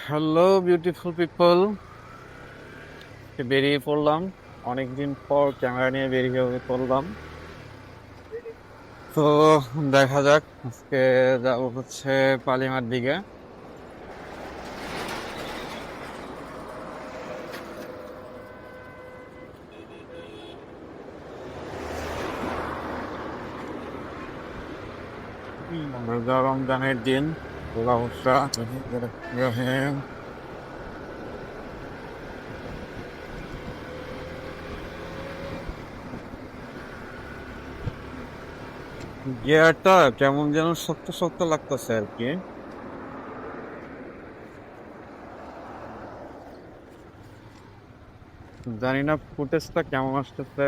Hello beautiful people, বেরিয়ে পড়লাম। অনেকদিন পর ক্যামেরা নিয়ে বেরিয়ে পড়লাম। তো দেখা যাক, আজকে যাবো হচ্ছে পালিমার দিকে। রোজা রমজানের দিন, খোলা অবস্থা। গিয়ারটা কেমন যেন শক্ত শক্ত লাগতেছে আর কি। জানি না ফুটেজটা কেমন আসতেছে।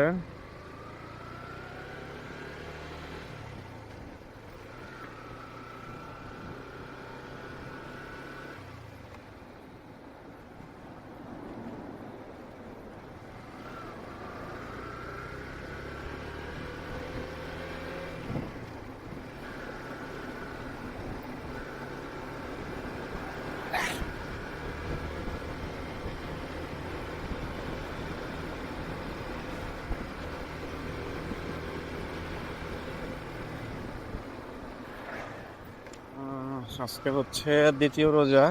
আজকে হচ্ছে দ্বিতীয় রোজা।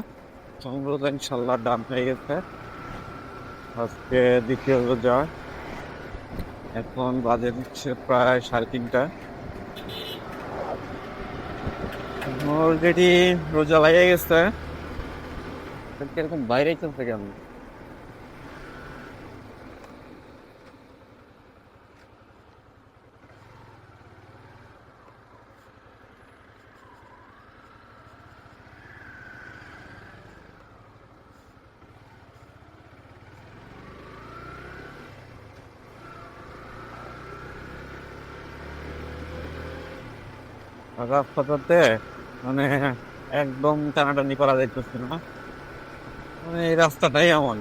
প্রথম রোজা ইনশাল্লাহ ডান হয়ে গেছে। আজকে দ্বিতীয় রোজা। এখন বাজে হচ্ছে প্রায় 3:30। অলরেডি রোজা লেগে গেছে। কিরকম বাইরে চলছে কেন? রাস্তাটাতে মানে একদম টানাটানি করা যাইতেছে না। মানে এই রাস্তাটাই এমন।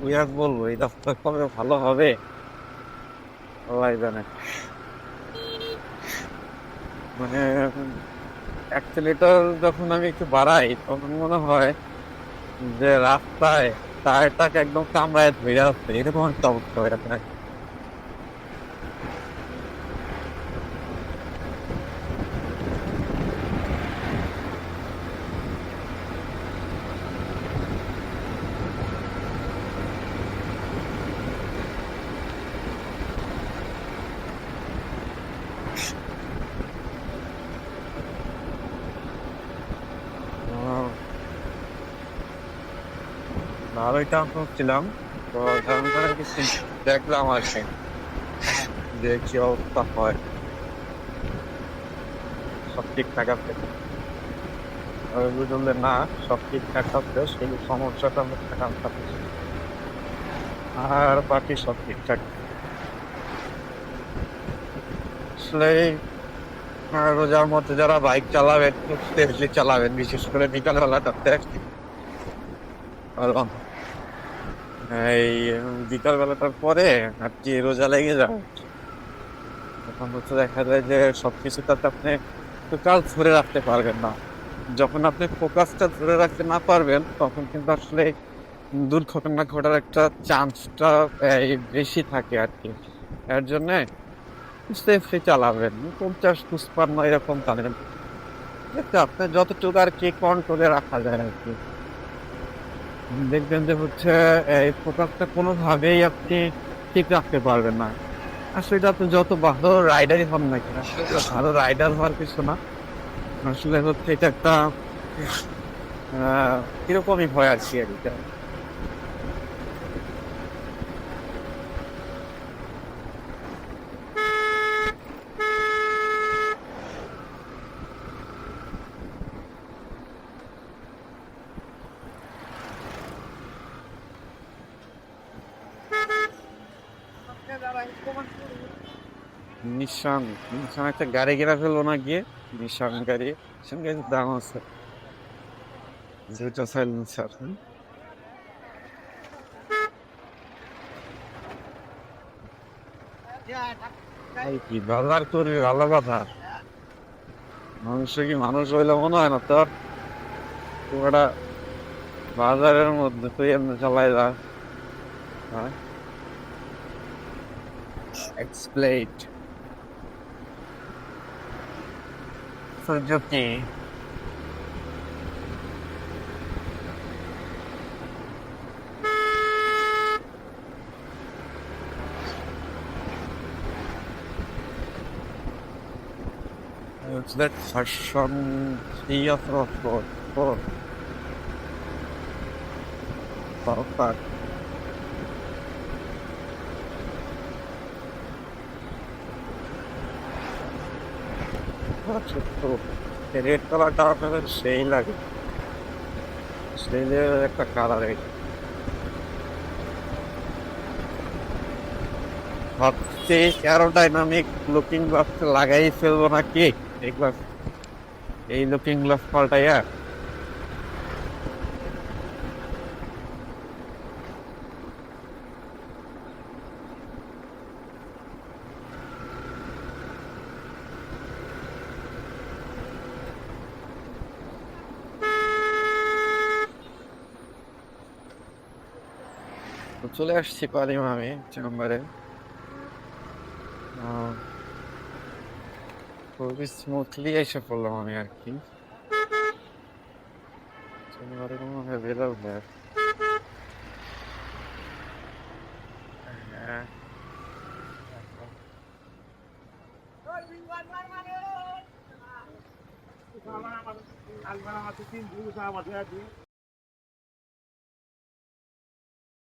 ওই আর বলবো, এই রাস্তা কবে ভালো হবে আল্লাহ জানে। মানে অ্যাক্সিলেটর যখন আমি একটু বাড়াই তখন মনে হয় যে রাস্তায় টায়ারটাকে একদম কামড়ায় ধরে আসছে, এরকম একটা অবস্থা হয়ে আছে। আহ, ভালোই টান করছিলাম। তো ধারণ করে কিছু দেখলাম আর কি, যে কি অবস্থা হয়। সব ঠিকঠাক আছে? আমি বুঝলে না, সব ঠিকঠাক আছে, শুধু সমস্যাটা হচ্ছে কান পাচ্ছি। আর বাকি সব ঠিকঠাক। আসলে রোজার মধ্যে যারা বাইক চালাবেন খুব সেফলি চালাবেন, বিশেষ করে বিকাল বেলাটাতে। কারণ এই বিকাল বেলাটার পরে আর কি রোজা লেগে যায়, তখন হচ্ছে দেখা যায় যে সবকিছুটাতে আপনি ফোকাস ধরে রাখতে পারবেন না। যখন আপনি ফোকাসটা ধরে রাখতে না পারবেন তখন কিন্তু আসলে দুর্ঘটনা ঘটার একটা চান্সটা বেশি থাকে আর কি। এর জন্য সেফলি চালাবেন, 50-55 এরকম চালাবেন। যাতে আপনার যতটুকু আর কি কন্ট্রোলে রাখা যায় আর কি। দেখবেন যে হচ্ছে এই ফোকাসটা কোনোভাবেই আপনি ঠিক রাখতে পারবেন না। আসলে এটা আপনি যত ভালো রাইডারই হন না কেন, আসলে এটা ভালো রাইডার হওয়ার কিছু না। আসলে হচ্ছে এটা একটা কিরকমই ভয় আর কি এটা। নিশান নিশান একটা গাড়ি কিনা ফেলবো না গিয়ে। নিশান গাড়ি, নিশান গাড়ির দাম আছে, যেটা সাইলেন্সার। কি বাজার করবি ভালো কথা, মানুষ কি মানুষ হইলে মনে হয় না তোর? পুরোটা বাজারের মধ্যে তুই এমনি চালাই যা। এক্সপ্লেইট Suzuki. It's that version 3 of Rockford. Oh, perfect. ছোট্ট রেড কালারটা আপনাদের সেই লাগে, সেই লেভেলের একটা কালার। ভাবছি অ্যারোডাইনামিক লুকিং গ্লাস লাগাই ফেলবো নাকি এই গ্লাস, এই লুকিং গ্লাস পাল্টাইয়া। তো চলে আসছি পালিম আমি চেম্বারে। খুবই স্মুথলি এসে পড়লাম আমি আর কি চেম্বারে, কোনো বেরোবে। হ্যাঁ,